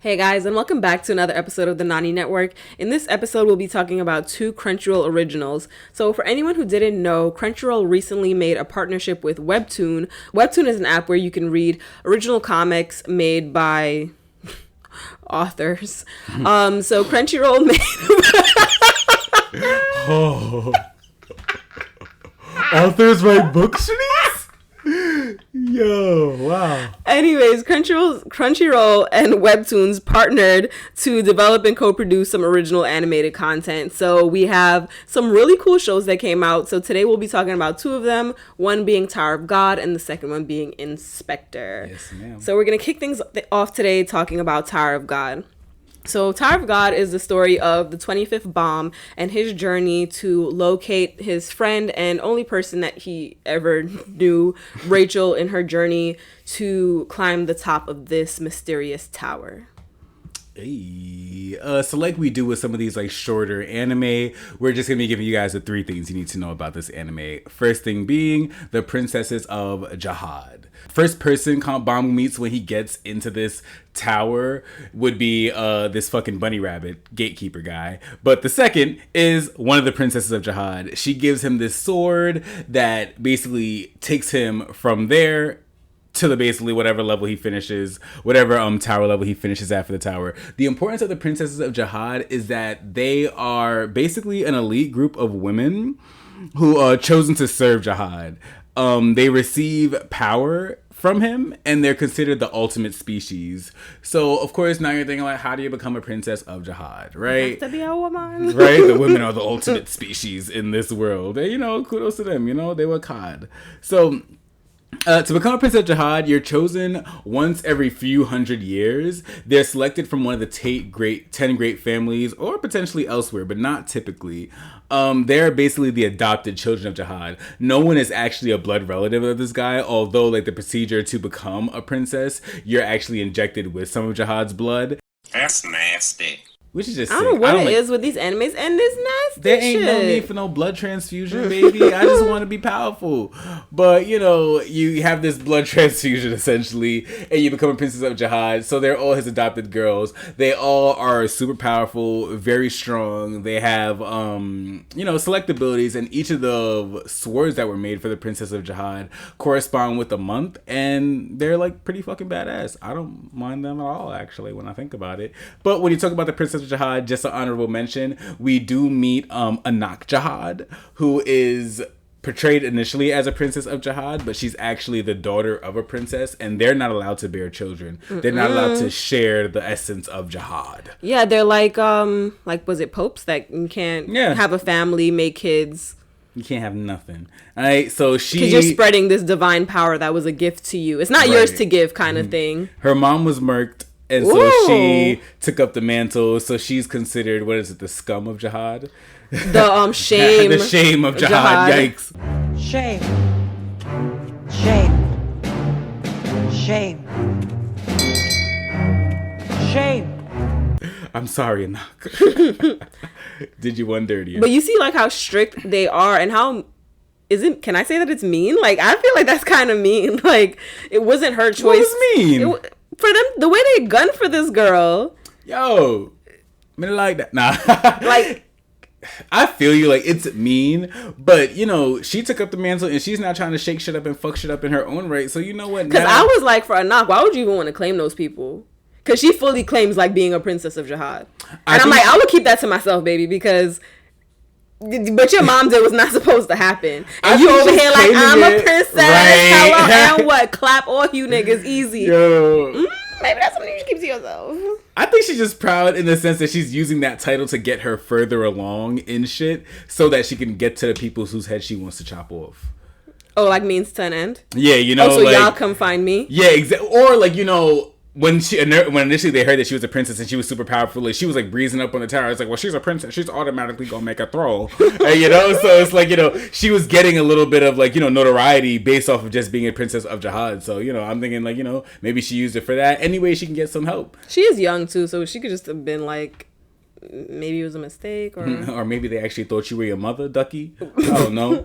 Hey guys, and welcome back to another episode of the Nani Network. In this episode, we'll be talking about two Crunchyroll originals. So for anyone who didn't know, Crunchyroll recently made a partnership with Webtoon. Webtoon is an app where you can read original comics made by authors. So Crunchyroll made... Oh. Authors write books, Shanice? Yo, wow. Anyways, Crunchyroll and Webtoons partnered to develop and co-produce some original animated content. So we have some really cool shows that came out. So today we'll be talking about two of them, one being Tower of God and the second one being Spectre. Yes, ma'am. So we're going to kick things off today talking about Tower of God. So Tower of God is the story of the 25th bomb and his journey to locate his friend and only person that he ever knew, Rachel, in her journey to climb the top of this mysterious tower. Hey, so like we do with some of these like shorter anime, we're just gonna be giving you guys the three things you need to know about this anime. First thing being the princesses of Jihad. First person Bong meets when he gets into this tower would be this fucking bunny rabbit gatekeeper guy. But the second is one of the princesses of Jihad. She gives him this sword that basically takes him from there to the basically whatever level he finishes, whatever tower level he finishes at for the tower. The importance of the princesses of Jihad is that they are basically an elite group of women who are chosen to serve Jihad. They receive power from him, and they're considered the ultimate species. So, of course, now you're thinking, like, how do you become a princess of Jihad, right? You have to be a woman. Right? The women are the ultimate species in this world. And, kudos to them. They were cod. So, to become a princess of Jihad, you're chosen once every few hundred years. They're selected from one of the 10 great families, or potentially elsewhere, but not typically. They're basically the adopted children of Jihad. No one is actually a blood relative of this guy, although like the procedure to become a princess, you're actually injected with some of Jihad's blood. That's nasty. Which is just I don't know what it is with these animes and this nasty There ain't shit. no need for no blood transfusion, baby. I just want to be powerful. But, you have this blood transfusion, essentially, and you become a princess of Jihad. So they're all his adopted girls. They all are super powerful, very strong. They have, select abilities, and each of the swords that were made for the princess of Jihad correspond with a month, and they're, like, pretty fucking badass. I don't mind them at all, actually, when I think about it. But when you talk about the princess of Jihad, just an honorable mention, we do meet Anak Jihad, who is portrayed initially as a princess of Jihad, but she's actually the daughter of a princess, and they're not allowed to bear children. They're not allowed to share the essence of Jihad. Yeah, they're like was it popes that you can't have a family, make kids. You can't have nothing. All right, so because you're spreading this divine power that was a gift to you. It's not yours to give, kind of thing. Her mom was murked. And so she took up the mantle. So she's considered, the scum of Jihad? The shame. The shame of Jihad. Yikes. Shame. Shame. Shame. Shame. I'm sorry, Anak. Did you one dirty? But you see like how strict they are and how... Can I say that it's mean? Like, I feel like that's kind of mean. Like, it wasn't her choice. What was mean? For them, the way they gunned for this girl. Yo, I mean, like that. Nah. Like, I feel you. Like, it's mean. But, she took up the mantle and she's not trying to shake shit up and fuck shit up in her own right. So, you know what? Because I was like, for Anak, why would you even want to claim those people? Because she fully claims, like, being a princess of Jihad. And I'm like, I would keep that to myself, baby, because... But your mom did was not supposed to happen. And you over here like, I'm a princess. Right. Hello, and what? Clap all you niggas easy. Yo. Maybe that's something you should keep to yourself. I think she's just proud in the sense that she's using that title to get her further along in shit so that she can get to the people whose head she wants to chop off. Oh, like means to an end? Yeah, so like, y'all come find me? Yeah, exactly. Or like, when initially they heard that she was a princess and she was super powerful, like she was like breezing up on the tower. It's like, well, she's a princess, she's automatically gonna make a throne. And, so it's like, she was getting a little bit of like, notoriety based off of just being a princess of Jihad. So, I'm thinking like, maybe she used it for that. Anyway, she can get some help. She is young too, so she could just have been like, maybe it was a mistake or or maybe they actually thought you were your mother, Ducky. I don't know.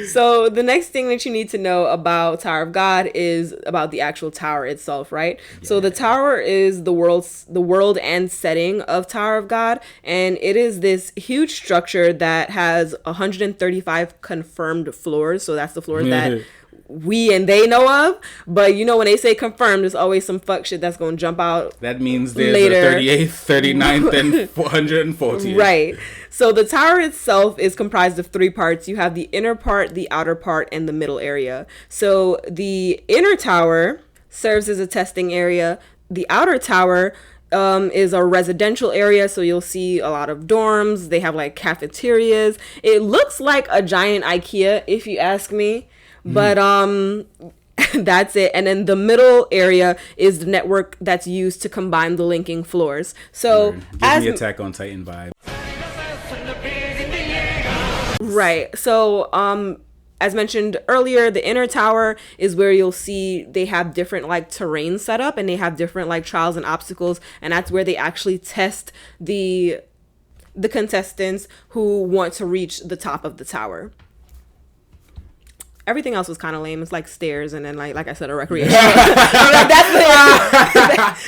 So the next thing that you need to know about Tower of God is about the actual tower itself, right? Yeah. So the tower is the world and setting of Tower of God, and it is this huge structure that has 135 confirmed floors. So that's the floors that we and they know of, but you know when they say confirmed, there's always some fuck shit that's gonna jump out. That means there's later. A 38th, 39th, and 440th. Right. So the tower itself is comprised of 3 parts. You have the inner part, the outer part, and the middle area. So the inner tower serves as a testing area. The outer tower is a residential area, so you'll see a lot of dorms. They have like cafeterias. It looks like a giant IKEA, if you ask me. But that's it. And then the middle area is the network that's used to combine the linking floors. So gives me Attack on Titan vibe. Right. So as mentioned earlier, the inner tower is where you'll see they have different like terrain set up, and they have different like trials and obstacles, and that's where they actually test the contestants who want to reach the top of the tower. Everything else was kind of lame. It's like stairs and then like I said, a recreation. That's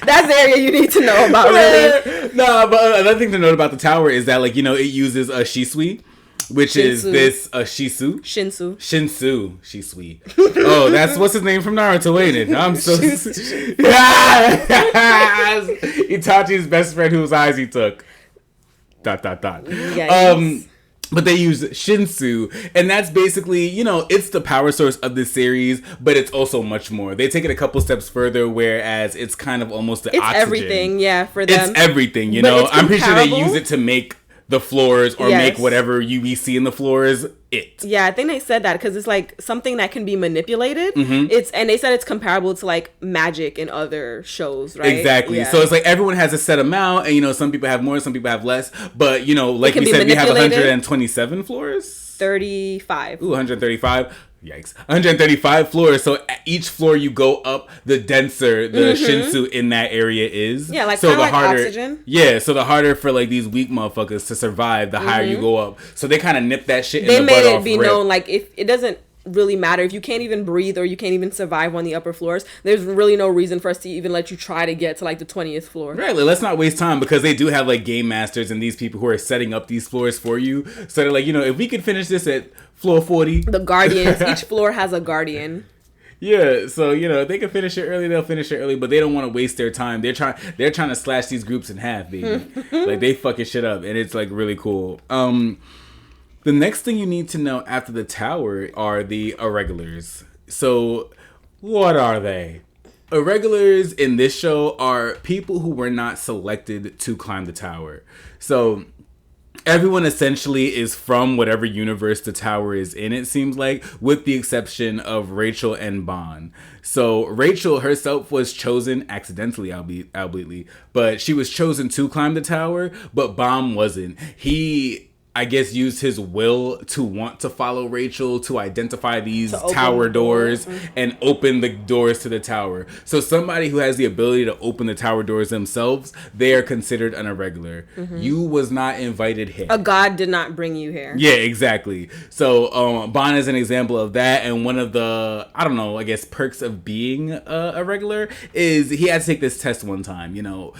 the area you need to know about, really. No, but another thing to note about the tower is that like, you know, it uses a shisui, which is this Shinsu. Shisui. Oh, that's what's his name from Naruto, ain't it? I'm so Itachi's best friend whose eyes he took. ... Yes. But they use Shinsu, and that's basically, you know, it's the power source of this series, but it's also much more. They take it a couple steps further, whereas it's kind of almost the oxygen. It's everything, yeah, for them. It's everything, you know? I'm pretty sure they use it to make the floors or make whatever we see in the floors it. Yeah, I think they said that because it's like something that can be manipulated. And they said it's comparable to like magic in other shows, right? Exactly. Yeah. So it's like everyone has a set amount, and you know, some people have more, some people have less. But you know, like we said, we have 127 floors. 35. Ooh, 135. Yikes. 135 floors. So at each floor you go up, the denser the Shinsu in that area is. Yeah, like so kind of the like harder, oxygen. Yeah, so the harder for like these weak motherfuckers to survive, the higher you go up. So they kind of nip that shit in the butt off. They made it be known, like, if it doesn't really matter if you can't even breathe or you can't even survive on the upper floors, there's really no reason for us to even let you try to get to like the 20th floor. Right, like, let's not waste time, because they do have like game masters and these people who are setting up these floors for you. So they're like, you know, if we could finish this at floor 40, the guardians, each floor has a guardian. Yeah, so you know, if they can finish it early, they'll finish it early, but they don't want to waste their time. They're trying to slash these groups in half, baby. Like, they fucking shit up, and it's like really cool. The next thing you need to know after the tower are the irregulars. So, what are they? Irregulars in this show are people who were not selected to climb the tower. So, everyone essentially is from whatever universe the tower is in, it seems like, with the exception of Rachel and Bon. So, Rachel herself was chosen accidentally, albeit, but she was chosen to climb the tower, but Bon wasn't. He, I guess, used his will to want to follow Rachel, to identify these tower doors and open the doors to the tower. So somebody who has the ability to open the tower doors themselves, they are considered an irregular. You was not invited here. A god did not bring you here. Yeah, exactly. So Bon is an example of that, and one of the, I don't know, I guess perks of being a regular is he had to take this test one time. You know,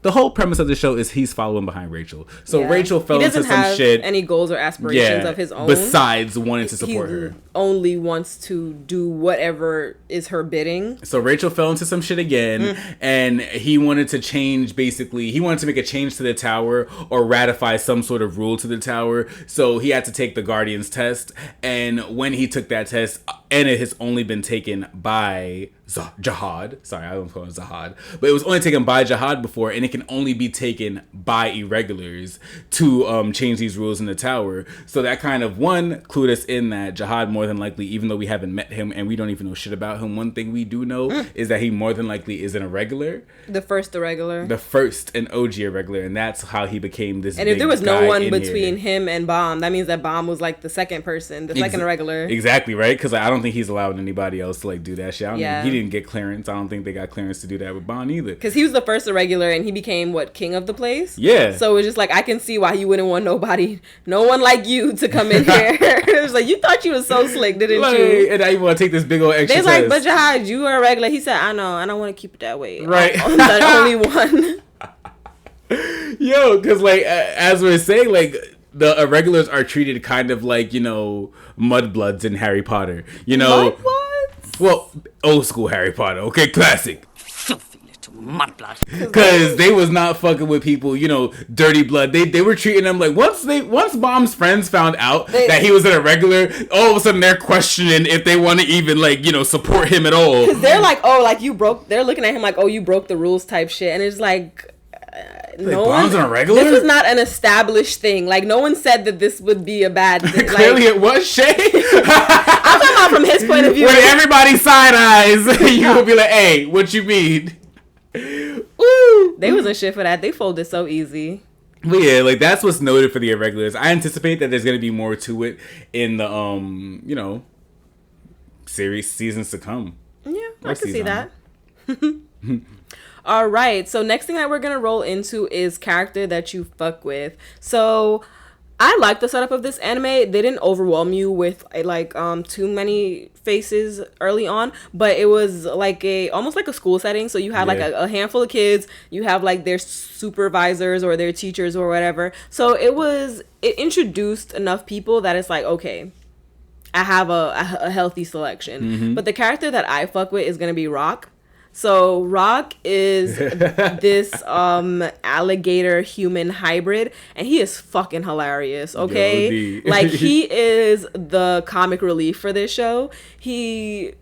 the whole premise of the show is he's following behind Rachel. So Rachel fell into some shit. Any goals or aspirations of his own besides wanting to support her. Only wants to do whatever is her bidding. So Rachel fell into some shit again, and he wanted to change. Basically, he wanted to make a change to the tower or ratify some sort of rule to the tower. So he had to take the Guardian's test, and when he took that test, and it has only been taken by Jihad. Sorry, I don't call it Zahad. But it was only taken by Jihad before, and it can only be taken by irregulars to change these rules in the tower. So that kind of, one, clued us in that Jihad more than likely, even though we haven't met him and we don't even know shit about him, one thing we do know is that he more than likely is an irregular. The first irregular. The first and OG irregular, and that's how he became this. And if there was no one between him and Bomb, that means that Bomb was like the second person, the second irregular. Exactly, right? Because I don't think he's allowed anybody else to like do that shit. He didn't get clearance. I don't think they got clearance to do that with Bond either. Because he was the first irregular and he became, king of the place? Yeah. So it's just like, I can see why you wouldn't want no one like you to come in here. It was like, you thought you was so slick, didn't you? And I even want to take this big old extra They're test. like, but Jahad, you are a regular. He said, I know, I don't want to keep it that way. Right. I'm the only one. Yo, because, as we're saying, the irregulars are treated kind of like, mudbloods in Harry Potter. Mudbloods? Well, old school Harry Potter. Okay, classic. Filthy little mudblood. Because they was not fucking with people, dirty blood. They were treating them like once Bomb's friends found out that he was an irregular, all of a sudden they're questioning if they want to even support him at all. Because they're like, they're looking at him like, you broke the rules type shit. And it's like, no Bomb's one, an irregular? This is not an established thing. Like, no one said that this would be a bad thing. Clearly it was, Shay. I'm talking about from his point of view. When everybody side eyes, you will be like, hey, what you mean? Ooh, they wasn't shit for that. They folded so easy. But yeah, that's what's noted for the irregulars. I anticipate that there's gonna be more to it in the seasons to come. Yeah, I can see that. All right, so next thing that we're gonna roll into is character that you fuck with. So I like the setup of this anime. They didn't overwhelm you with too many faces early on, but it was almost like a school setting. So you had a handful of kids. You have their supervisors or their teachers or whatever. So it introduced enough people that it's like, okay, I have a healthy selection. Mm-hmm. But the character that I fuck with is gonna be Rock. So Rock is this alligator human hybrid, and he is fucking hilarious, okay? He is the comic relief for this show. He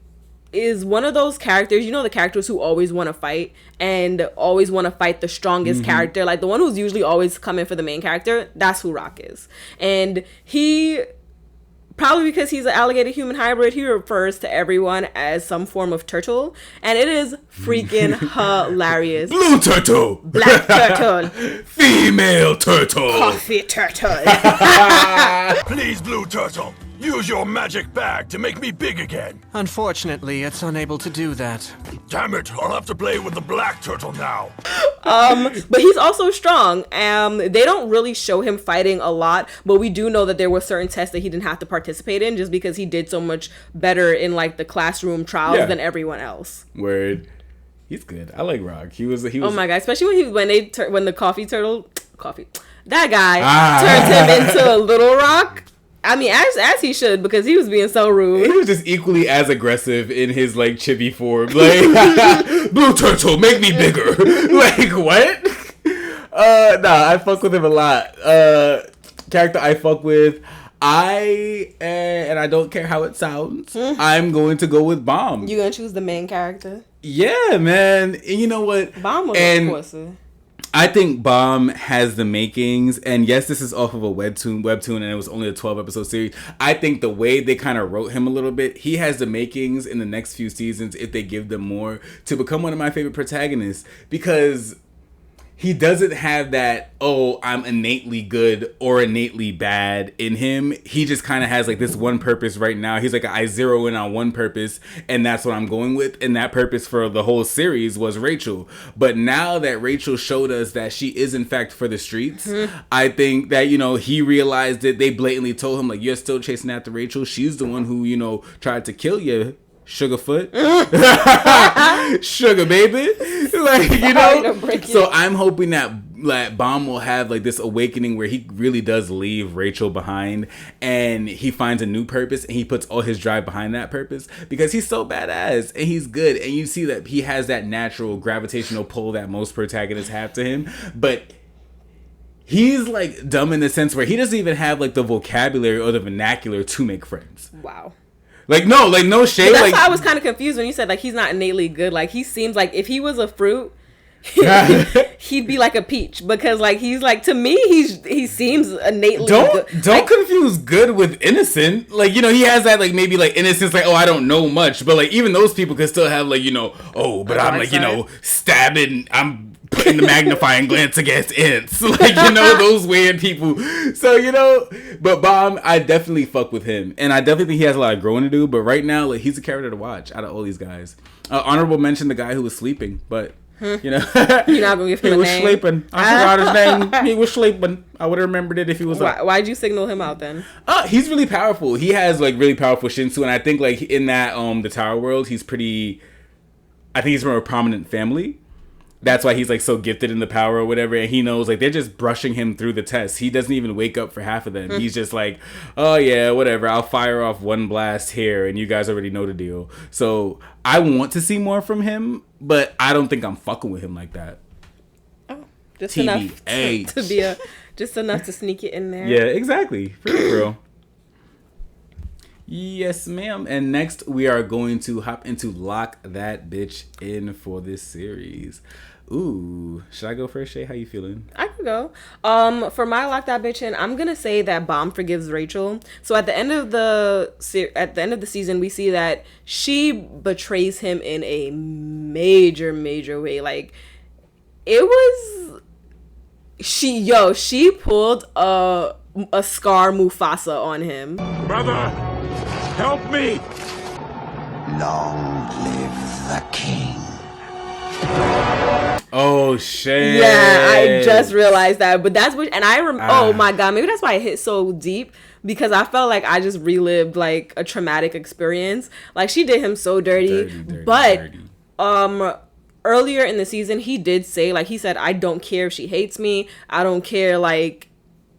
is one of those characters, the characters who always want to fight and always want to fight the strongest character, the one who's usually always coming for the main character. That's who Rock is. And he, probably because he's an alligator human hybrid, he refers to everyone as some form of turtle, and it is freaking hilarious. Blue turtle, Black turtle, female turtle, coffee turtle. Please, Blue Turtle, use your magic bag to make me big again. Unfortunately, it's unable to do that. Damn it, I'll have to play with the Black Turtle now. But he's also strong. They don't really show him fighting a lot, but we do know that there were certain tests that he didn't have to participate in just because he did so much better in the classroom trials than everyone else. Word. He's good. I like Rock. He was. Oh my god! Especially when the that guy turns him into a little Rock. I mean, as he should, because he was being so rude. He was just equally as aggressive in his chibi form. Blue turtle, make me bigger. What? I fuck with him a lot. Character I fuck with, and I don't care how it sounds, I'm going to go with Bomb. You gonna choose the main character? Yeah, man. And you know what? Bomb was a pussy. I think Bomb has the makings, and yes, this is off of a webtoon, and it was only a 12-episode series. I think the way they kind of wrote him a little bit, he has the makings in the next few seasons, if they give them more, to become one of my favorite protagonists, because he doesn't have that, I'm innately good or innately bad in him. He just kind of has this one purpose right now. He's I zero in on one purpose, and that's what I'm going with. And that purpose for the whole series was Rachel. But now that Rachel showed us that she is in fact for the streets, I think that, he realized it. They blatantly told him, you're still chasing after Rachel. She's the one who, tried to kill you. Sugarfoot. Sugar baby. So I'm hoping that Bomb will have this awakening where he really does leave Rachel behind, and he finds a new purpose, and he puts all his drive behind that purpose, because he's so badass and he's good, and you see that he has that natural gravitational pull that most protagonists have to him. But he's dumb in the sense where he doesn't even have the vocabulary or the vernacular to make friends. Wow. No shade. But that's why I was kind of confused when you said he's not innately good. He seems if he was a fruit, he'd be like a peach, because he's to me he seems innately good. Don't confuse good with innocent. He has that maybe innocence, I don't know much, but even those people can still have but I'm stabbing, I'm pointing the magnifying glass against ants. Like, you know, those weird people. So, you know, but Bomb, I definitely fuck with him. And I definitely think he has a lot of growing to do. But right now, like, he's a character to watch out of all these guys. Honorable mention the guy who was sleeping, but... You know, you're not gonna give him he a was name. sleeping. I forgot his name. He was sleeping. I would have remembered it if he was. Why'd you signal him out then? He's really powerful. He has like really powerful shinsu, and I think like in that the Tower world, he's pretty. I think he's from a prominent family. That's why he's like so gifted in the power or whatever, and he knows like they're just brushing him through the tests. He doesn't even wake up for half of them. He's just like, oh yeah, whatever. I'll fire off one blast here, and you guys already know the deal. So I want to see more from him, but I don't think I'm fucking with him like that. Oh, just TBH. enough to be just enough to sneak it in there. Yeah, exactly. For real. Yes, ma'am. And next, we are going to hop into Lock That Bitch In for this series. Ooh, should I go first, Shay? How you feeling? I can go. For my Lock That Bitch In, I'm gonna say that Bomb forgives Rachel. So at the end of the season, we see that she betrays him in a major way. Like it was she pulled a Scar Mufasa on him. Brother, help me! Long live the king. Oh shit! Yeah, I just realized that. But that's what, and oh my god, maybe that's why it hit so deep, because I felt like I just relived like a traumatic experience. Like she did him so dirty. But earlier in the season, he did say, like, he said, I don't care if she hates me. I don't care like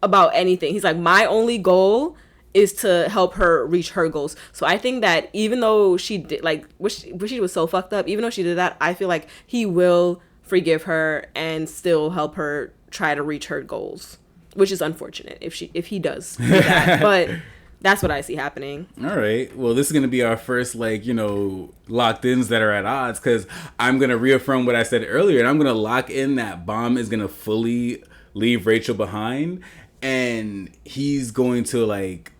about anything. He's like, my only goal is to help her reach her goals. So I think that even though she did like she was so fucked up, even though she did that, I feel like he will forgive her and still help her try to reach her goals, which is unfortunate if he does do that. But that's what I see happening. All right. Well, this is going to be our first, like, you know, locked ins that are at odds, because I'm going to reaffirm what I said earlier, and I'm going to lock in that Bomb is going to fully leave Rachel behind, and he's going to like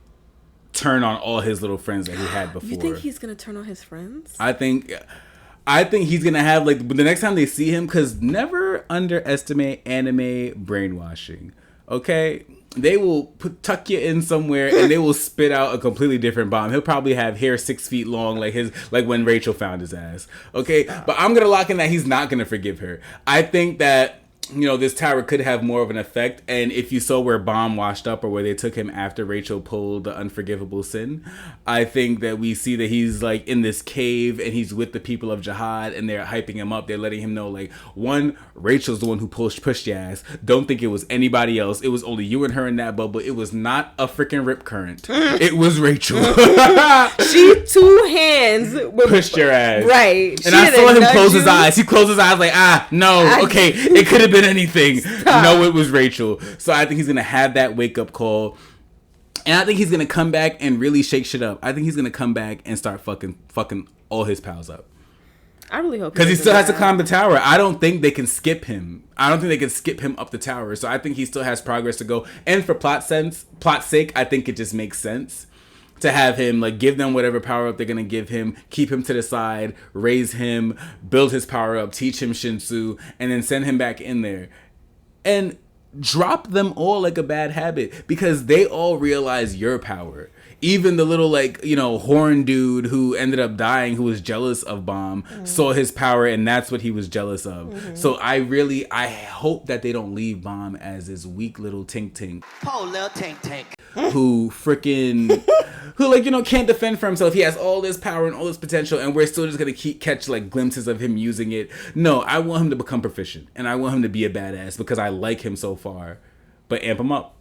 turn on all his little friends that he had before. You think he's going to turn on his friends? I think he's gonna have like the next time they see him, because never underestimate anime brainwashing. Okay, they will tuck you in somewhere and they will spit out a completely different Bomb. He'll probably have hair 6 feet long, like when Rachel found his ass. Okay, but I'm gonna lock in that he's not gonna forgive her. I think that, you know, this tower could have more of an effect. And if you saw where Bomb washed up, or where they took him after Rachel pulled the unforgivable sin, I think that we see that he's like in this cave and he's with the people of Jihad, and they're hyping him up. They're letting him know, like, one, Rachel's the one who pushed your ass. Don't think it was anybody else. It was only you and her in that bubble. It was not a freaking rip current. It was Rachel. She 2 hands pushed your ass. Right. And I saw him close his eyes. He closed his eyes like, no, okay, it could have been anything. Stop. No, it was Rachel. So I think he's gonna have that wake up call, and I think he's gonna come back and really shake shit up. I think he's gonna come back and start fucking all his pals up. I really hope, because he still has to climb the tower. I don't think they can skip him. I don't think they can skip him up the tower. So I think he still has progress to go. And for plot sake, I think it just makes sense to have him, like, give them whatever power up they're gonna give him, keep him to the side, raise him, build his power up, teach him Shinsu, and then send him back in there. And drop them all like a bad habit, because they all realize your power. Even the little, like, you know, horn dude who ended up dying, who was jealous of Bomb, saw his power, and that's what he was jealous of. So I hope that they don't leave Bomb as this weak little tink. Oh, little tink. Who like, you know, can't defend for himself. He has all this power and all this potential, and we're still just gonna catch like glimpses of him using it. No, I want him to become proficient, and I want him to be a badass, because I like him so far. But amp him up.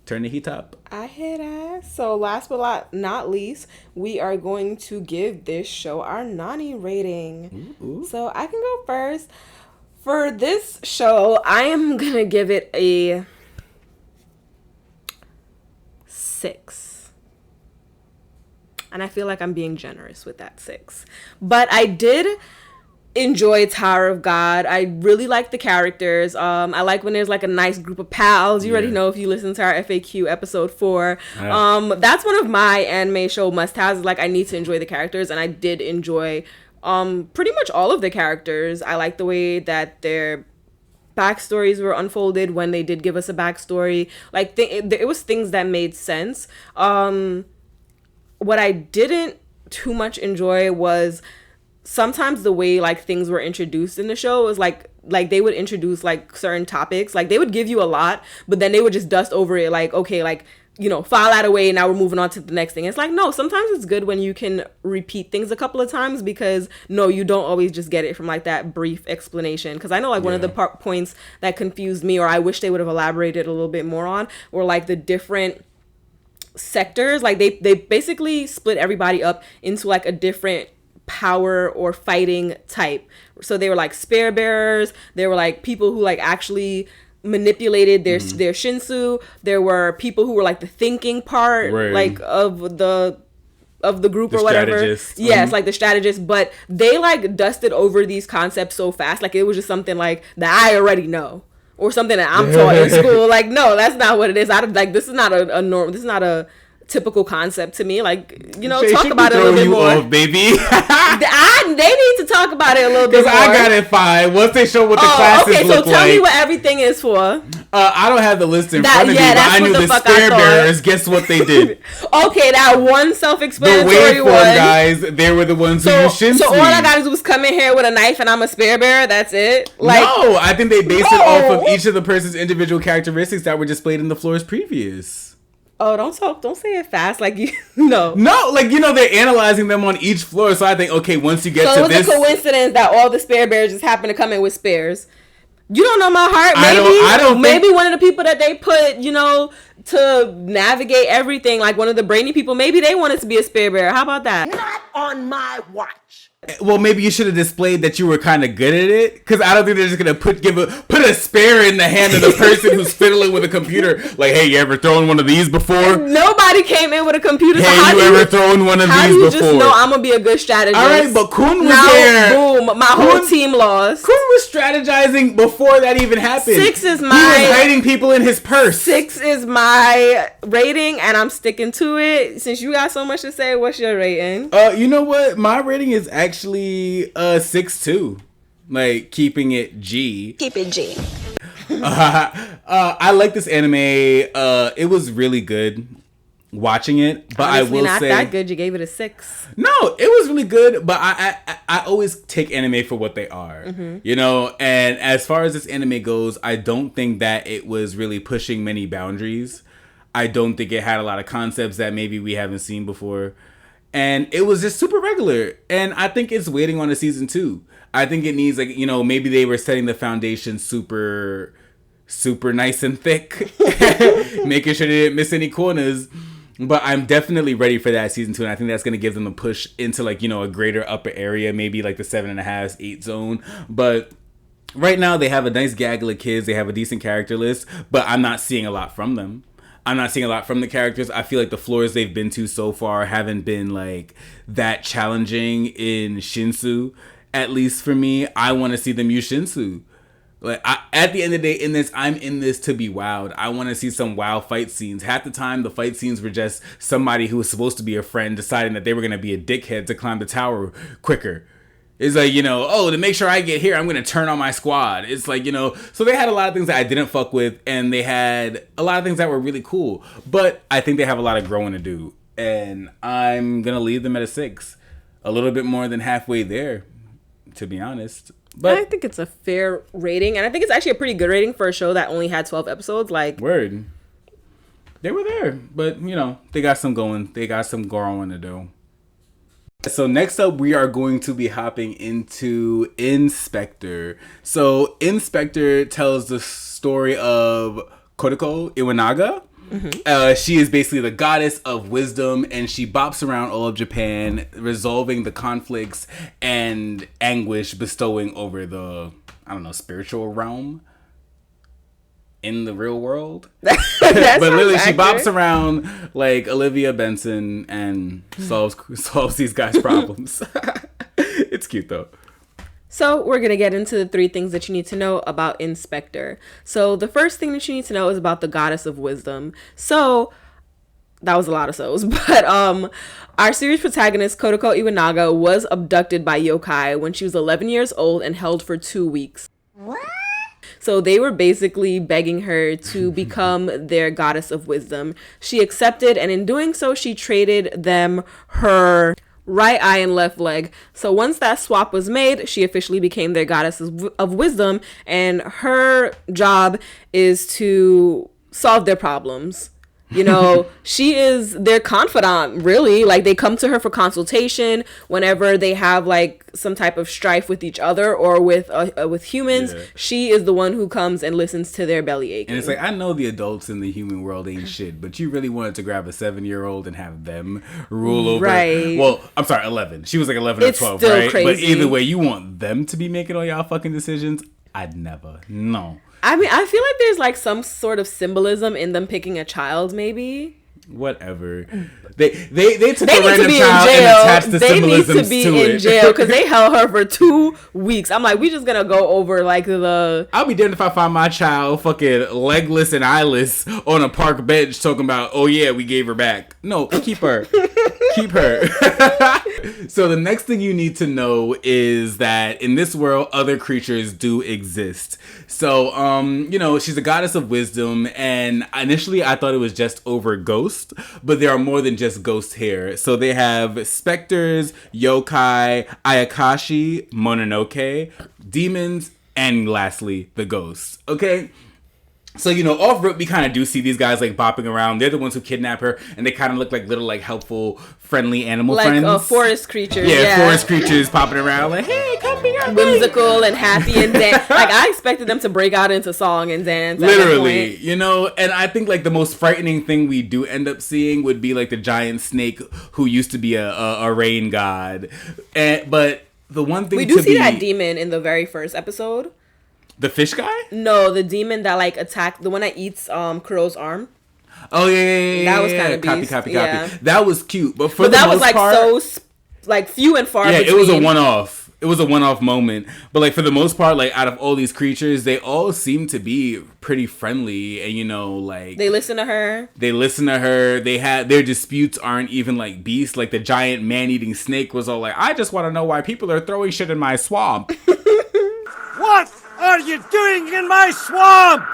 Turn the heat up. I hit ass. So last but not least, we are going to give this show our Nani rating. Ooh. So I can go first. For this show, I am going to give it a 6. And I feel like I'm being generous with that 6. But I did enjoy Tower of God. I really like the characters. I like when there's like a nice group of pals. You already know if you listen to our FAQ episode 4. That's one of my anime show must-haves. Like, I need to enjoy the characters, and I did enjoy pretty much all of the characters. I like the way that their backstories were unfolded when they did give us a backstory. Like it was things that made sense. What I didn't too much enjoy was sometimes the way like things were introduced in the show was like they would introduce like certain topics, like they would give you a lot, but then they would just dust over it, like, okay, like, you know, file that away, now we're moving on to the next thing. It's like, no, sometimes it's good when you can repeat things a couple of times, because no, you don't always just get it from like that brief explanation. Because I know like one of the points that confused me, or I wish they would have elaborated a little bit more on, were like the different sectors. Like they basically split everybody up into like a different power or fighting type. So they were like spear bearers, there were like people who like actually manipulated their shinsu, there were people who were like the thinking part, like of the group, or whatever. Yes, like the strategists. But they like dusted over these concepts so fast, like it was just something like that I already know, or something that I'm taught in school. Like, no, that's not what it is. Like, this is not a norm. This is not a typical concept to me. Like, you know, talk about it a little bit more. Off, baby. They need to talk about it a little bit more. Because I got it fine. Once they show what the classes look like. Okay, so tell me what everything is for. I don't have the list in front of me, but I knew the spear bearers. Guess what they did? Okay, that one self-explanatory the waveform guys, they were the ones who used Shinsu. So all I gotta do is come in here with a knife and I'm a spear bearer. That's it. Like, no, I think they based it off of each of the person's individual characteristics that were displayed in the floors previous. Oh, don't say it fast. Like, you know. No, like, you know, they're analyzing them on each floor. So I think, okay, once you get to this. So it was a coincidence that all the spear bearers just happened to come in with spears. You don't know my heart. Maybe one of the people that they put, you know, to navigate everything, like one of the brainy people, maybe they wanted to be a spear bearer. How about that? Not on my watch. Well, maybe you should have displayed that you were kind of good at it, because I don't think they're just gonna put a spear in the hand of the person who's fiddling with a computer. Like, hey, you ever thrown one of these before? Nobody came in with a computer. Hey, you ever thrown one of these before? How do you just know I'm gonna be a good strategist? All right, but Kun was there. Boom, my whole team lost. Kun was strategizing before that even happened. 6 is my. He was hiding people in his purse. 6 is my rating, and I'm sticking to it. Since you got so much to say, what's your rating? You know what? My rating is actually 6.2. Like, keeping it G. Keep it G. I like this anime. It was really good watching it, but honestly, I will not say that good. You gave it a 6. No, it was really good, but I always take anime for what they are, you know. And as far as this anime goes, I don't think that it was really pushing many boundaries. I don't think it had a lot of concepts that maybe we haven't seen before. And it was just super regular. And I think it's waiting on a season 2. I think it needs, like, you know, maybe they were setting the foundation super nice and thick, making sure they didn't miss any corners. But I'm definitely ready for that season 2. And I think that's going to give them a push into, like, you know, a greater upper area, maybe like the 7.5, 8 zone. But right now they have a nice gaggle of kids. They have a decent character list, but I'm not seeing a lot from them. I'm not seeing a lot from the characters. I feel like the floors they've been to so far haven't been like that challenging in Shinsu. At least for me, I want to see them use Shinsu. Like, at the end of the day, in this, I'm in this to be wowed. I want to see some wow fight scenes. Half the time, the fight scenes were just somebody who was supposed to be a friend deciding that they were going to be a dickhead to climb the tower quicker. It's like, you know, oh, to make sure I get here, I'm going to turn on my squad. It's like, you know, so they had a lot of things that I didn't fuck with, and they had a lot of things that were really cool. But I think they have a lot of growing to do, and I'm going to leave them at a 6. A little bit more than halfway there, to be honest. But I think it's a fair rating, and I think it's actually a pretty good rating for a show that only had 12 episodes. Like, word. They were there, but, you know, they got some going. They got some growing to do. So next up, we are going to be hopping into Spectre. So Spectre tells the story of Kodako Iwanaga. She is basically the goddess of wisdom, and she bops around all of Japan, resolving the conflicts and anguish bestowing over the, I don't know, spiritual realm in the real world. But literally, she bops around like Olivia Benson and solves these guys' problems. It's cute though. So we're going to get into the 3 things that you need to know about Spectre. So the first thing that you need to know is about the goddess of wisdom. So that was a lot of so's, but our series protagonist Kodako Iwanaga was abducted by yokai when she was 11 years old and held for 2 weeks. What? So they were basically begging her to become their goddess of wisdom. She accepted, and in doing so, she traded them her right eye and left leg. So once that swap was made, she officially became their goddess of wisdom, and her job is to solve their problems. You know, she is their confidant, really. Like, they come to her for consultation whenever they have like some type of strife with each other or with humans. Yeah. She is the one who comes and listens to their belly aching. And it's like, I know the adults in the human world ain't shit, but you really wanted to grab a 7-year-old and have them rule over. Right. Well, I'm sorry, 11. She was like 11 it's or 12, still right? Crazy. But either way, you want them to be making all y'all fucking decisions? I'd never. No. I mean, I feel like there's like some sort of symbolism in them picking a child, maybe. Whatever. They took they a random child and attached the symbolisms to it. They need to be in jail because they held her for 2 weeks. I'm like, we just gonna go over like the... I'll be damned if I find my child fucking legless and eyeless on a park bench talking about, oh yeah, we gave her back. No, keep her. Keep her. So the next thing you need to know is that in this world, other creatures do exist. So, she's a goddess of wisdom, and initially I thought it was just over ghosts, but there are more than just ghosts here. So they have specters, yokai, ayakashi, mononoke, demons, and lastly, the ghosts. Okay? So, off rip, we kind of do see these guys, like, bopping around. They're the ones who kidnap her, and they kind of look like little, like, helpful, friendly animal friends. Like forest creatures. Yeah, forest creatures popping around, like, hey, come be our whimsical and happy and dance. Like, I expected them to break out into song and dance. Literally, and I think, like, the most frightening thing we do end up seeing would be, like, the giant snake who used to be a rain god. But the one thing we do see that demon in the very first episode. The fish guy? No, the demon that like attacked, the one that eats Kuro's arm. Oh yeah. That was kind of beast. Copy. That was cute, but that was like part, so like few and far between. It was a one-off. It was a one-off moment, but like for the most part, like out of all these creatures, they all seem to be pretty friendly, and like they listen to her. They had their disputes aren't even like beasts. Like the giant man-eating snake was all like, "I just want to know why people are throwing shit in my swamp." What are you doing in my swamp?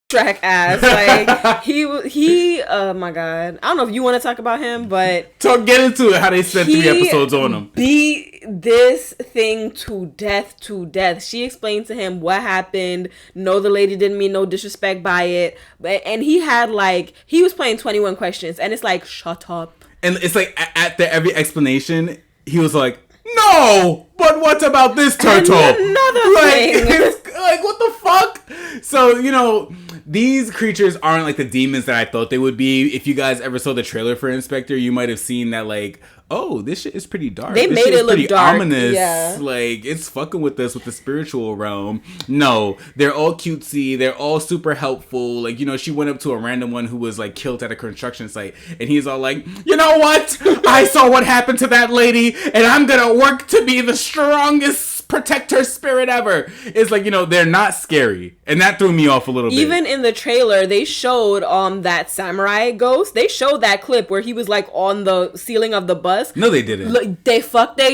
Track ass. Like he oh my god. I don't know if you want to talk about him, but get into it, how they spent 3 episodes on him. Beat this thing to death. She explained to him what happened. No, the lady didn't mean no disrespect by it. And he had like, he was playing 21 questions, and it's like, shut up. And it's like at every explanation, he was like, no, but what about this turtle? And another thing. Like, what the fuck? So, these creatures aren't like the demons that I thought they would be. If you guys ever saw the trailer for Spectre, you might have seen that, like, oh, this shit is pretty dark. They made it look dark. Ominous. Yeah. Like, it's fucking with us with the spiritual realm. No, they're all cutesy. They're all super helpful. Like, she went up to a random one who was like killed at a construction site, and he's all like, you know what? I saw what happened to that lady, and I'm gonna work to be the strongest protector spirit ever. It's like, they're not scary, and that threw me off a little bit. Even in the trailer, they showed that samurai ghost. They showed that clip where he was like on the ceiling of the bus. No, they didn't. Look, they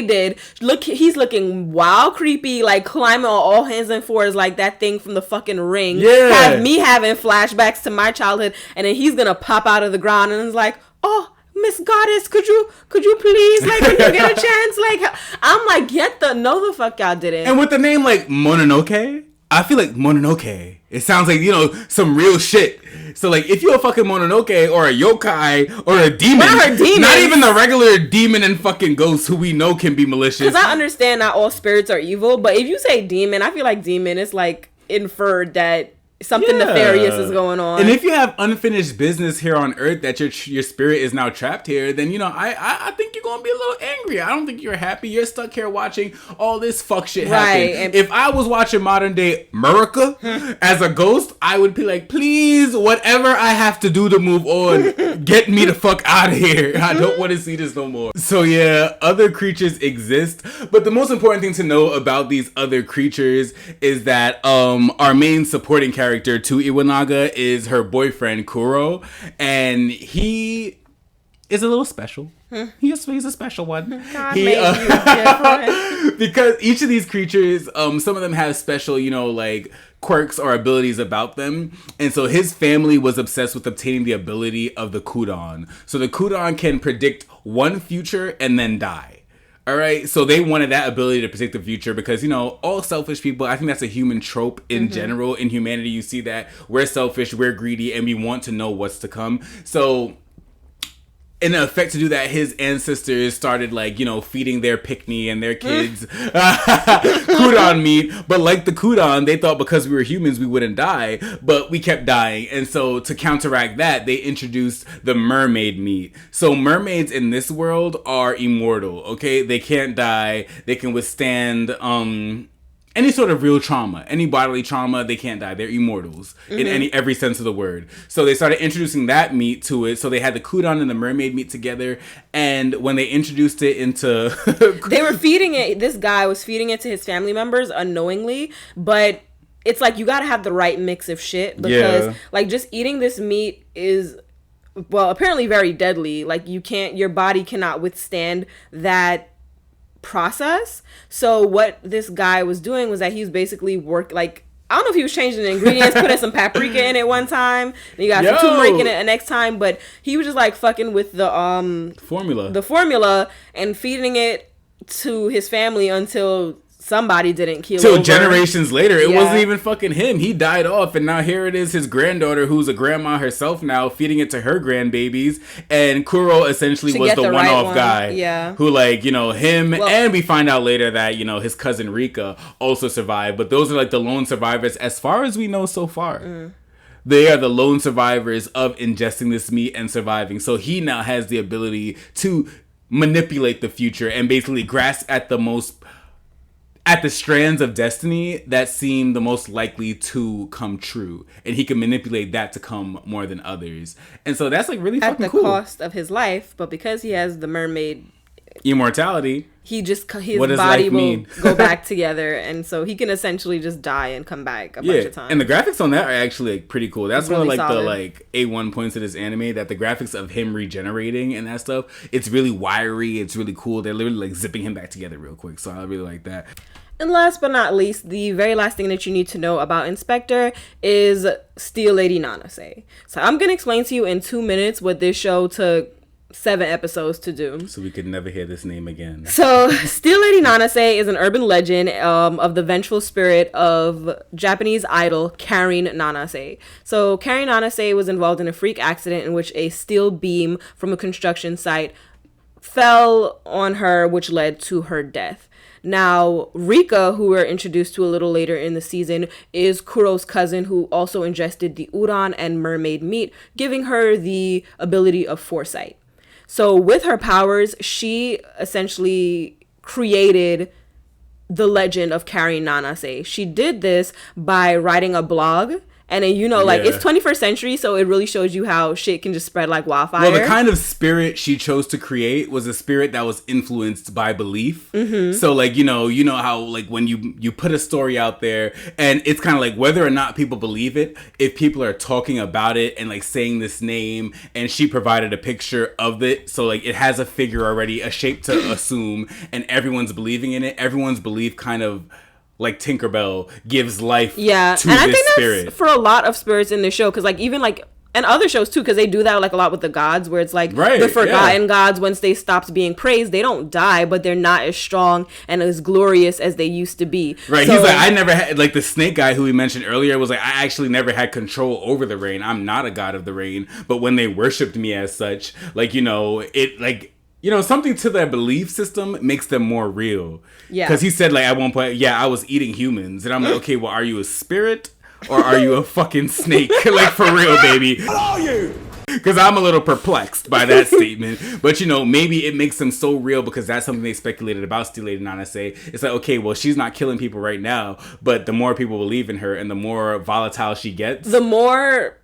did. Look, he's looking wild, creepy, like climbing on all hands and fours, like that thing from the fucking Ring. Yeah, have me having flashbacks to my childhood, and then he's gonna pop out of the ground and it's like, oh, Miss Goddess, could you please, like, when you get a chance, like, I'm like, no the fuck y'all didn't. And with the name like Mononoke, I feel like Mononoke, it sounds like, some real shit. So like, if you're a fucking Mononoke or a yokai or a demon, not even the regular demon and fucking ghost who we know can be malicious. Because I understand not all spirits are evil, but if you say demon, I feel like demon is like inferred that something nefarious is going on. And if you have unfinished business here on Earth that your spirit is now trapped here, then I think you're gonna be a little angry. I don't think you're happy. You're stuck here watching all this fuck shit happen. And if I was watching modern day America as a ghost, I would be like, please, whatever I have to do to move on, get me the fuck out of here. I don't want to see this no more. So yeah, other creatures exist, but the most important thing to know about these other creatures is that our main supporting character to Iwanaga is her boyfriend Kuro, and he is a little special. He's a special one. God made you different. Because each of these creatures, some of them have special, like quirks or abilities about them. And so his family was obsessed with obtaining the ability of the Kudon. So the Kudon can predict one future and then die. All right, so they wanted that ability to predict the future because, all selfish people, I think that's a human trope in general. In humanity, you see that. We're selfish, we're greedy, and we want to know what's to come. So in effect, to do that, his ancestors started feeding their Pickney and their kids Kudon meat. But like the Kudon, they thought because we were humans we wouldn't die, but we kept dying. And so to counteract that, they introduced the mermaid meat. So mermaids in this world are immortal. Okay, they can't die. They can withstand any sort of real trauma, any bodily trauma, they can't die. They're immortals in every sense of the word. So they started introducing that meat to it. So they had the Kudon and the mermaid meat together. And when they introduced it into... They were feeding it. This guy was feeding it to his family members unknowingly. But it's like you got to have the right mix of shit. Because just eating this meat is... Well, apparently very deadly. Your body cannot withstand that process. So what this guy was doing was that he was basically I don't know if he was changing the ingredients, putting some paprika in it one time, then you got some turmeric in it the next time, but he was just fucking with the formula and feeding it to his family until somebody didn't kill Till generations later, it wasn't even fucking him. He died off, and now here it is, his granddaughter, who's a grandma herself now, feeding it to her grandbabies. And Kuro essentially was the one-off guy who, him, and we find out later that, his cousin Rika also survived. But those are the lone survivors, as far as we know so far. They are the lone survivors of ingesting this meat and surviving. So he now has the ability to manipulate the future and basically grasp at the strands of destiny that seem the most likely to come true. And he can manipulate that to come more than others. And so that's really fucking cool. At the cost of his life, but because he has the mermaid immortality, his body will go back together, and so he can essentially just die and come back a bunch of times. And the graphics on that are actually pretty cool. That's really one of the A1 points of this anime, that the graphics of him regenerating and that stuff, it's really wiry, it's really cool. They're literally zipping him back together real quick, so I really like that. And last but not least, the very last thing that you need to know about Inspector is Steel Lady Nanase. So I'm going to explain to you in 2 minutes what this show took 7 episodes to do. So we could never hear this name again. So Steel Lady Nanase is an urban legend of the vengeful spirit of Japanese idol Karin Nanase. So Karin Nanase was involved in a freak accident in which a steel beam from a construction site fell on her, which led to her death. Now, Rika, who we're introduced to a little later in the season, is Kuro's cousin who also ingested the udon and mermaid meat, giving her the ability of foresight. So with her powers, she essentially created the legend of Karin Nanase. She did this by writing a blog. And then, it's 21st century, so it really shows you how shit can just spread like wildfire. Well, the kind of spirit she chose to create was a spirit that was influenced by belief. Mm-hmm. So, you know how, when you put a story out there, and it's kind of whether or not people believe it, if people are talking about it and, saying this name, and she provided a picture of it, so, it has a figure already, a shape to assume, and everyone's believing in it, everyone's belief kind of... Tinkerbell gives life to and this I think spirit. That's for a lot of spirits in the show, because even and other shows too, because they do that a lot with the gods, where it's the forgotten gods, once they stopped being praised, they don't die, but they're not as strong and as glorious as they used to be. Right. So, he's I never had, the snake guy who we mentioned earlier was I actually never had control over the rain. I'm not a god of the rain, but when they worshipped me as such, something to their belief system makes them more real. Yeah. Because he said, at one point, I was eating humans. And I'm like, okay, well, are you a spirit? Or are you a fucking snake? For real, baby. What are you? Because I'm a little perplexed by that statement. But, maybe it makes them so real because that's something they speculated about Steel Lady Nanase. It's okay, well, she's not killing people right now. But the more people believe in her and the more volatile she gets. The more...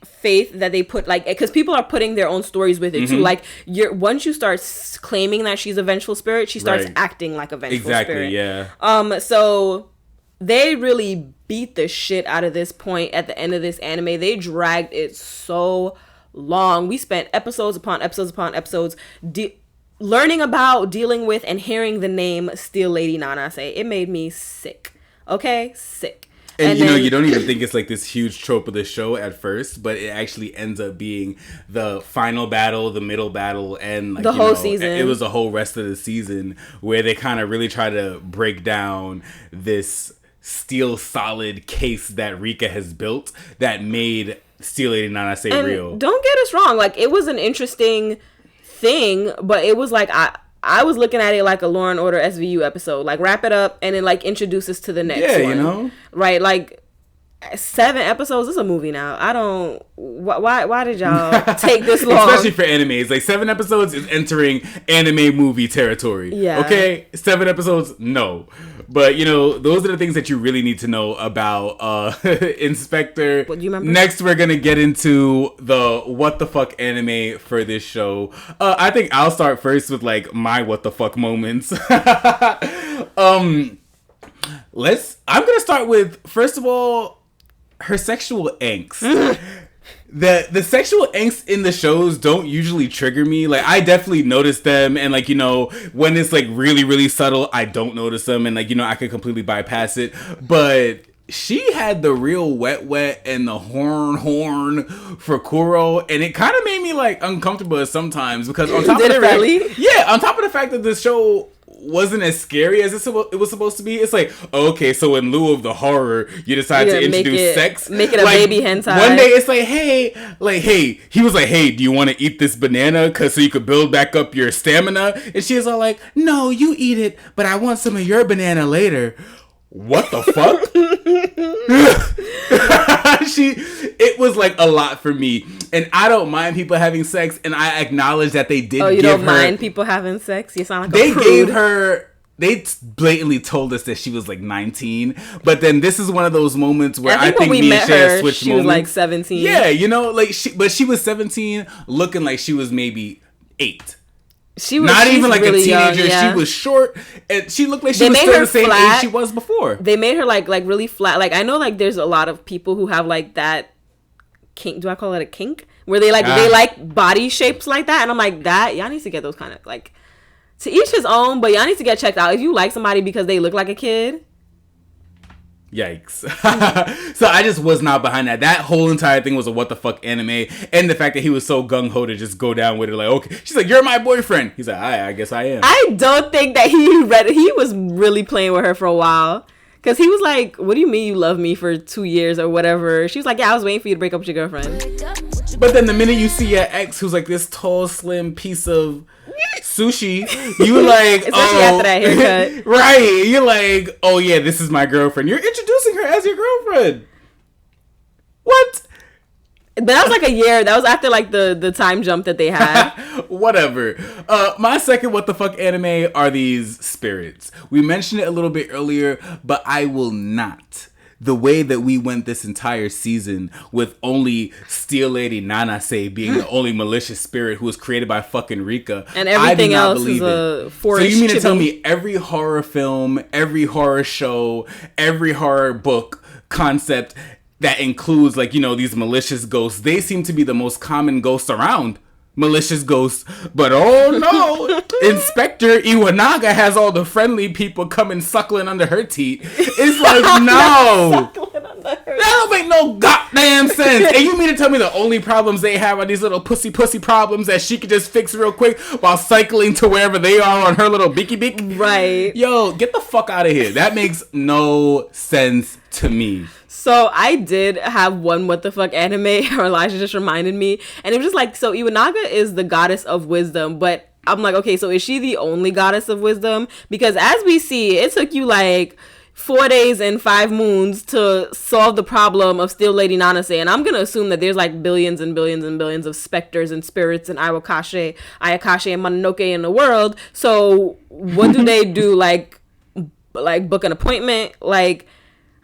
faith that they put because people are putting their own stories with it too. Once you start claiming that she's a vengeful spirit, she starts acting like a vengeful spirit. So they really beat the shit out of this point at the end of this anime. They dragged it so long. We spent episodes upon episodes upon episodes learning about, dealing with, and hearing the name Steel Lady Nanase, it made me sick. Okay? Sick. And you know, you don't even think it's like this huge trope of the show at first, but it actually ends up being the final battle, the middle battle, and like, the whole season. It was the whole rest of the season where they kind of really try to break down this steel solid case that Rika has built that made Steel Lady Nanase real. Don't get us wrong, like, it was an interesting thing, but it was like I was looking at it like a Law and Order SVU episode. Like, wrap it up and then, like, introduce us to the next one. Yeah, you know? Right, like, 7 episodes is a movie now. I don't... Why did y'all take this long? Especially for animes. Like, 7 episodes is entering anime movie territory. Yeah. Okay? 7 episodes, no. But, you know, those are the things that you really need to know about Inspector. What, do you remember? Next, we're going to get into the what the fuck anime for this show. I think I'll start first with, like, my what the fuck moments. I'm going to start with, first of all, her sexual angst. The sexual angst in the shows don't usually trigger me. Like, I definitely notice them, and like, you know, when it's like really, really subtle, I don't notice them, and like, you know, I could completely bypass it. But she had the real wet and the horn for Kuro, and it kind of made me like uncomfortable sometimes, because on top of the fact, really? Yeah, on top of the fact that the show wasn't as scary as it was supposed to be. It's like, okay, so in lieu of the horror, you decide to introduce sex. Make it a baby hentai. One day it's like, hey, he was like, hey, do you want to eat this banana so you could build back up your stamina? And she was all like, no, you eat it, but I want some of your banana later. What the fuck? It was like a lot for me, and I don't mind people having sex, and I acknowledge that they did. Oh, you don't mind people having sex? You sound like a prude. Gave her. They blatantly told us that she was like 19, but then this is one of those moments where I think me and Cher switched moments. She was like 17. Yeah, you know, like she was 17, looking like she was maybe 8. She was not even like really a teenager. Young, yeah. She was short, and she looked like she was still the same age she was before. They made her like really flat. Like, I know, like, there's a lot of people who have like that kink. Do I call it a kink? Where they like they like body shapes like that, and I'm like, that y'all need to get those kind of, like, to each his own. But y'all need to get checked out if you like somebody because they look like a kid. Yikes. So I just was not behind that. That whole entire thing was a what the fuck anime. And the fact that he was so gung-ho to just go down with it. Like, okay. She's like, you're my boyfriend. He's like, I guess I am. I don't think that he was really playing with her for a while. Because he was like, what do you mean you love me for 2 years or whatever? She was like, yeah, I was waiting for you to break up with your girlfriend. But then the minute you see your ex, who's like this tall, slim piece of sushi, you like, especially after that haircut. Right. You're like, oh yeah, this is my girlfriend. You're introducing her as your girlfriend. What? But that was like a year. That was after like the time jump that they had. Whatever. My second what the fuck anime are these spirits. We mentioned it a little bit earlier, but I will not. The way that we went this entire season with only Steel Lady Nanase being the only malicious spirit who was created by fucking Rika. And everything else is a forest. So you mean to tell me every horror film, every horror show, every horror book concept that includes, like, you know, these malicious ghosts, they seem to be the most common ghosts around. Malicious ghosts. But oh no, Inspector Iwanaga has all the friendly people coming suckling under her teeth. It's like, no. That don't make no goddamn sense. And you mean to tell me the only problems they have are these little pussy problems that she could just fix real quick while cycling to wherever they are on her little beaky beak? Right. Yo, get the fuck out of here. That makes no sense to me. So I did have one what the fuck anime, or Elijah just reminded me, and it was just like, so Iwanaga is the goddess of wisdom, but I'm like, okay, so is she the only goddess of wisdom? Because as we see, it took you like 4 days and 5 moons to solve the problem of Steel Lady Nanase, and I'm gonna assume that there's like billions and billions and billions of specters and spirits and Ayakashi and Mononoke in the world. So what do they do? Like book an appointment? Like,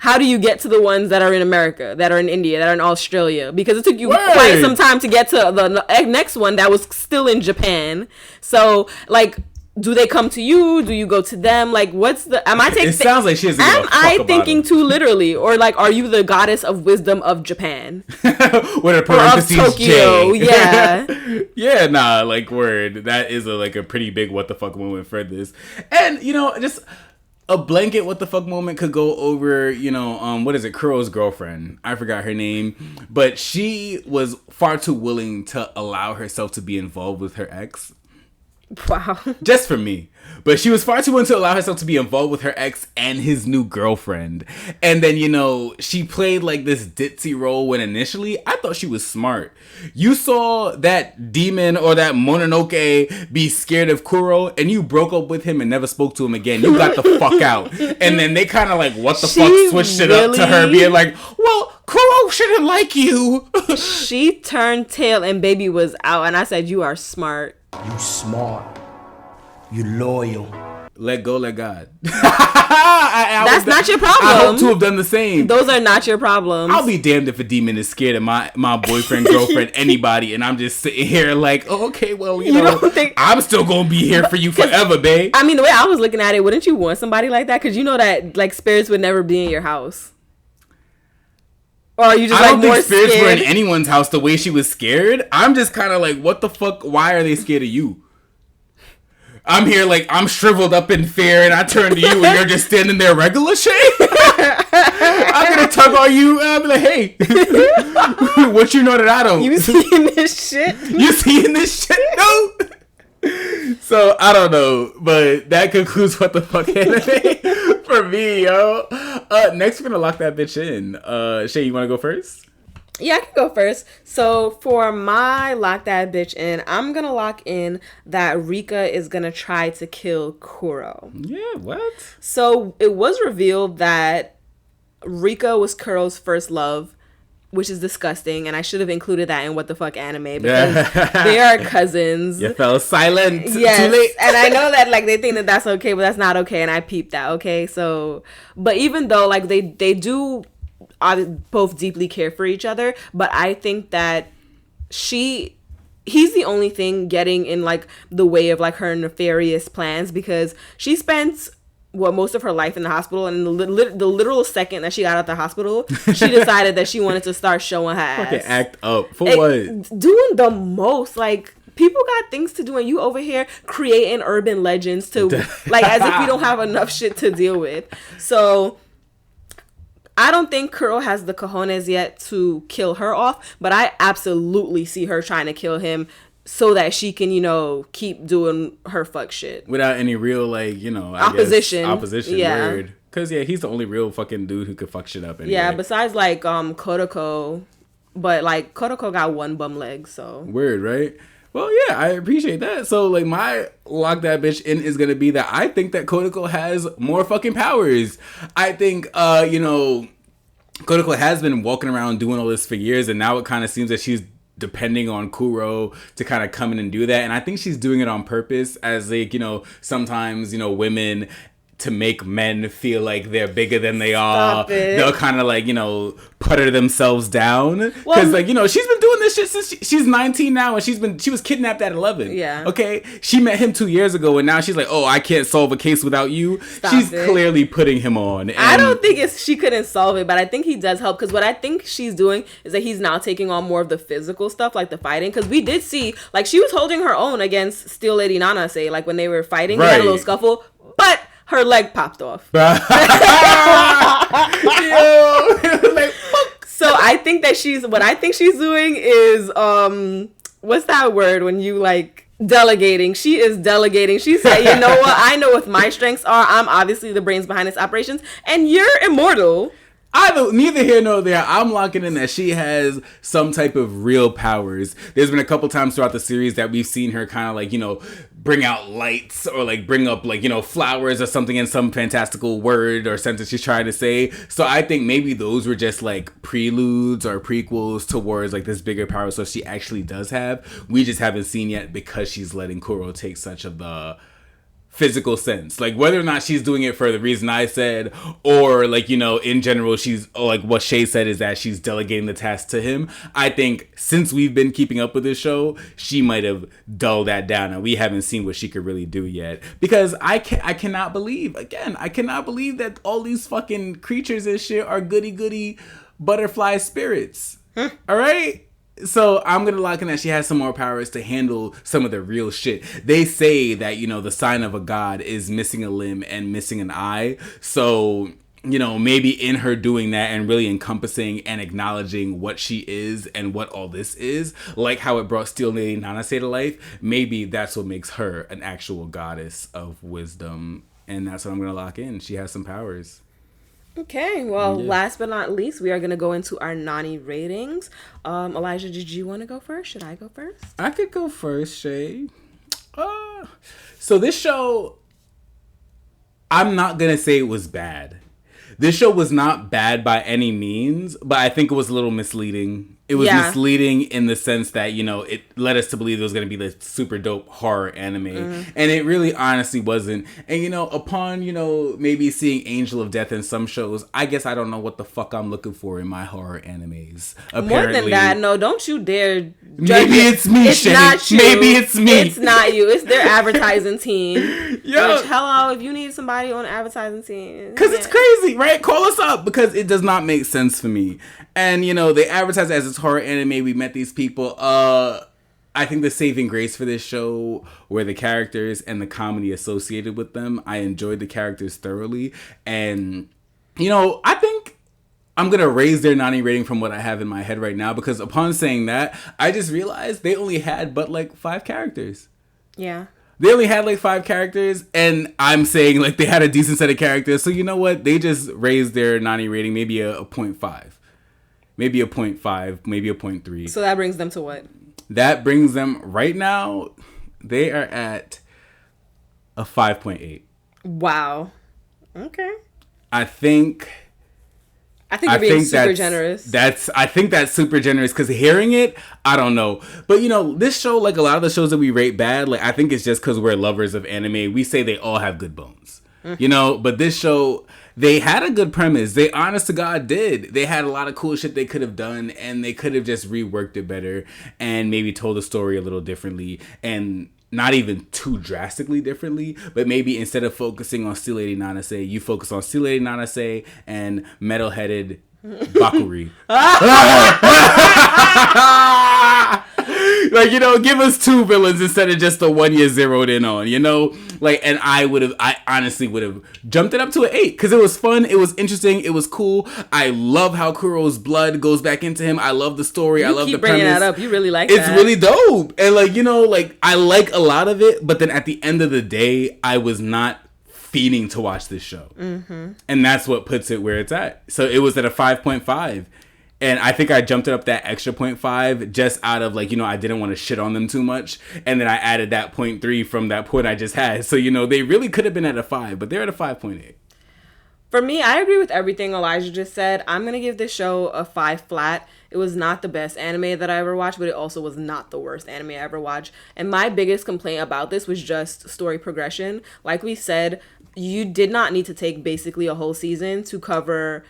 how do you get to the ones that are in America, that are in India, that are in Australia? Because it took you quite some time to get to the next one that was still in Japan. So, like, do they come to you? Do you go to them? Like, what's the? Am I taking? It sounds like she doesn't give a fuck I about thinking him. too literally, or like, are you the goddess of wisdom of Japan With a or of parentheses Tokyo? J. Yeah. Yeah, nah, like word. That is a pretty big what the fuck moment for this. And just a blanket what the fuck moment could go over, what is it, Kuro's girlfriend. I forgot her name. But she was far too willing to allow herself to be involved with her ex. Wow. Just for me. But she was far too willing to allow herself to be involved with her ex and his new girlfriend. And then, she played like this ditzy role when initially I thought she was smart. You saw that demon or that Mononoke be scared of Kuro and you broke up with him and never spoke to him again. You got the fuck out. And then they kind of like, what the fuck, switched it up to her being like, well, Kuro shouldn't like you. She turned tail and baby was out. And I said, you are smart. You smart. You loyal. Let go, let God. That's not your problem. I hope to have done the same. Those are not your problems. I'll be damned if a demon is scared of my boyfriend, girlfriend, anybody, and I'm just sitting here like, oh, okay, well, don't think I'm still gonna be here for you forever, babe. I mean, the way I was looking at it, wouldn't you want somebody like that? Because you know that like spirits would never be in your house. Or are you just I like don't more think spirits scared? were in anyone's house the way she was scared. I'm just kind of like, what the fuck? Why are they scared of you? I'm here like, I'm shriveled up in fear and I turn to you and you're just standing there regular shit? I'm gonna tug on you and I'll be like, hey, what you know that I don't? You seeing this shit? You seeing this shit? No. So I don't know, but that concludes what the fuck anime for me, yo. Next we're gonna lock that bitch in. Shay, you wanna go first? Yeah, I can go first. So for my lock that bitch in, I'm gonna lock in that Rika is gonna try to kill Kuro. Yeah, what? So it was revealed that Rika was Kuro's first love, which is disgusting, and I should have included that in What the Fuck Anime because they are cousins. You fell silent. Yes, Too late. and I know that like they think that that's okay, but that's not okay, and I peeped that. Okay, so but even though like they do both deeply care for each other, but I think that he's the only thing getting in like the way of like her nefarious plans because she spent most of her life in the hospital, and the literal second that she got out of the hospital, she decided that she wanted to start showing her ass. Fucking act up for what? Doing the most, like people got things to do, and you over here creating urban legends to like as if we don't have enough shit to deal with. So I don't think Kuro has the cojones yet to kill her off, but I absolutely see her trying to kill him so that she can, keep doing her fuck shit. Without any real, like, opposition. Opposition, yeah. word. Because, yeah, he's the only real fucking dude who could fuck shit up anyway. Yeah, besides, like, Kotoko. But, like, Kotoko got one bum leg, so. Word, right? Well, yeah, I appreciate that. So, like, my lock that bitch in is going to be that I think that Kotoko has more fucking powers. I think, Kotoko has been walking around doing all this for years, and now it kind of seems that she's depending on Kuro to kind of come in and do that. And I think she's doing it on purpose as, like, sometimes, women, to make men feel like they're bigger than they are. They'll kind of like, putter themselves down. Because she's been doing this shit since she's 19 now, and she was kidnapped at 11. Yeah. Okay? She met him 2 years ago, and now she's like, oh, I can't solve a case without you. She's clearly putting him on. And I don't think she couldn't solve it, but I think he does help, because what I think she's doing is that he's now taking on more of the physical stuff, like the fighting, because we did see, like, she was holding her own against Steel Lady Nana, say, like, when they were fighting, they had a little scuffle, but her leg popped off. So I think that what I think she's doing is, what's that word when you like delegating? She is delegating. She said, you know what? I know what my strengths are. I'm obviously the brains behind this operations, and you're immortal. Neither here nor there. I'm locking in that she has some type of real powers. There's been a couple times throughout the series that we've seen her kind of like, bring out lights or like bring up like, flowers or something in some fantastical word or sentence she's trying to say. So I think maybe those were just like preludes or prequels towards like this bigger power. So she actually does have. We just haven't seen yet because she's letting Kuro take such of the physical sense. Like, whether or not she's doing it for the reason I said, or like, you know, in general, she's like what Shay said is that she's delegating the task to him. I think since we've been keeping up with this show, she might have dulled that down and we haven't seen what she could really do yet. Because I cannot believe that all these fucking creatures and shit are goody butterfly spirits. All right? So I'm going to lock in that she has some more powers to handle some of the real shit. They say that, you know, the sign of a god is missing a limb and missing an eye. So, you know, maybe in her doing that and really encompassing and acknowledging what she is and what all this is, like how it brought Steel Lady Nanase to life, maybe that's what makes her an actual goddess of wisdom. And that's what I'm going to lock in. She has some powers. Okay, well, last but not least, we are going to go into our Nani ratings. Elijah, did you want to go first? Should I go first? I could go first, Shay. So this show, I'm not going to say it was bad. This show was not bad by any means, but I think it was a little misleading. It was misleading in the sense that, you know, it led us to believe it was going to be the super dope horror anime. And it really honestly wasn't. And, you know, upon, you know, maybe seeing Angel of Death in some shows, I guess I don't know what the fuck I'm looking for in my horror animes. Apparently. More than that, no, don't you dare judge maybe it's me, it's Shay. not you. Maybe it's me. It's not you. It's their advertising team. Yo. Which, hello, if you need somebody on the advertising team. Because it's crazy, right? Call us up because it does not make sense for me. And, you know, they advertise it as this horror anime. We met these people. I think the saving grace for this show were the characters and the comedy associated with them. I enjoyed the characters thoroughly. And, you know, I think I'm going to raise their Nani rating from what I have in my head right now. Because upon saying that, I just realized they only had but like 5 characters. Yeah. They only had like 5 characters, and I'm saying like they had a decent set of characters. So you know what? They just raised their Nani rating maybe a 0.5. Maybe a 0.5, maybe a 0.3. So that brings them to what? That brings them right now, they are at a 5.8. Wow. Okay. I think you're being super generous. I think that's super generous because hearing it, I don't know. But, you know, this show, like a lot of the shows that we rate bad, like I think it's just because we're lovers of anime. We say they all have good bones, you know, but this show, they had a good premise. They honest to God did. They had a lot of cool shit they could have done and they could have just reworked it better and maybe told the story a little differently and not even too drastically differently, but maybe instead of focusing on Steel Lady Nanase, you focus on Steel Lady Nanase and metal-headed Bakuri. Like, you know, give us 2 villains instead of just the one you're zeroed in on, you know? Like, and I honestly would have jumped it up to an 8 because it was fun, it was interesting, it was cool. I love how Kuro's blood goes back into him. I love the story. I love the premise. You keep bringing that up. You really like it's that. It's really dope. And like, you know, like I like a lot of it, but then at the end of the day, I was not feeding to watch this show. And that's what puts it where it's at. So it was at a 5.5. And I think I jumped it up that extra 0.5 just out of like, you know, I didn't want to shit on them too much. And then I added that 0.3 from that point I just had. So, you know, they really could have been at a 5, but they're at a 5.8. For me, I agree with everything Elijah just said. I'm going to give this show a 5 flat. It was not the best anime that I ever watched, but it also was not the worst anime I ever watched. And my biggest complaint about this was just story progression. Like we said, you did not need to take basically a whole season to cover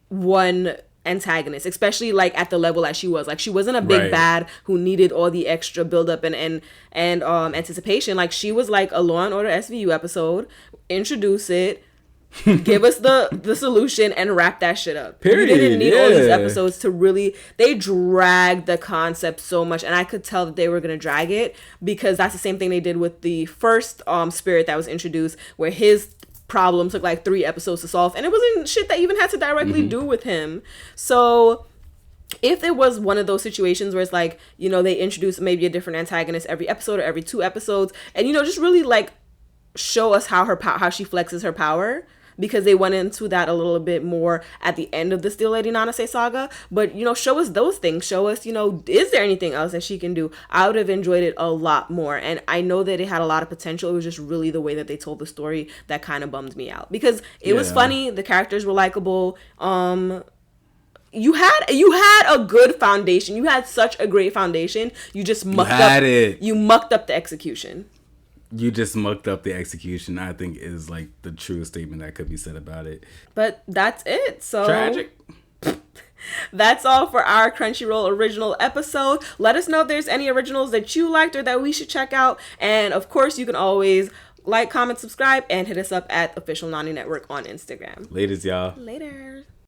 one antagonist, especially like at the level that she was. Like she wasn't a big bad who needed all the extra buildup and anticipation. Like she was like a Law and Order SVU episode, introduce it, give us the solution and wrap that shit up. Period. You didn't need all these episodes to really, they dragged the concept so much, and I could tell that they were going to drag it because that's the same thing they did with the first spirit that was introduced, where his problem took like 3 episodes to solve, and it wasn't shit that even had to directly do with him. So if it was one of those situations where it's like, you know, they introduce maybe a different antagonist every episode or every 2 episodes, and, you know, just really like show us how she flexes her power, because they went into that a little bit more at the end of the Steel Lady Nanase saga. But, you know, show us those things. Show us, you know, is there anything else that she can do? I would have enjoyed it a lot more. And I know that it had a lot of potential. It was just really the way that they told the story that kind of bummed me out. Because it was funny. The characters were likable. You had a good foundation. You had such a great foundation. You just mucked up the execution. You just mucked up the execution, I think, is like the truest statement that could be said about it. But that's it. So Tragic. that's all for our Crunchyroll original episode. Let us know if there's any originals that you liked or that we should check out. And of course, you can always like, comment, subscribe, and hit us up at Official Nani Network on Instagram. Laters, y'all. Later.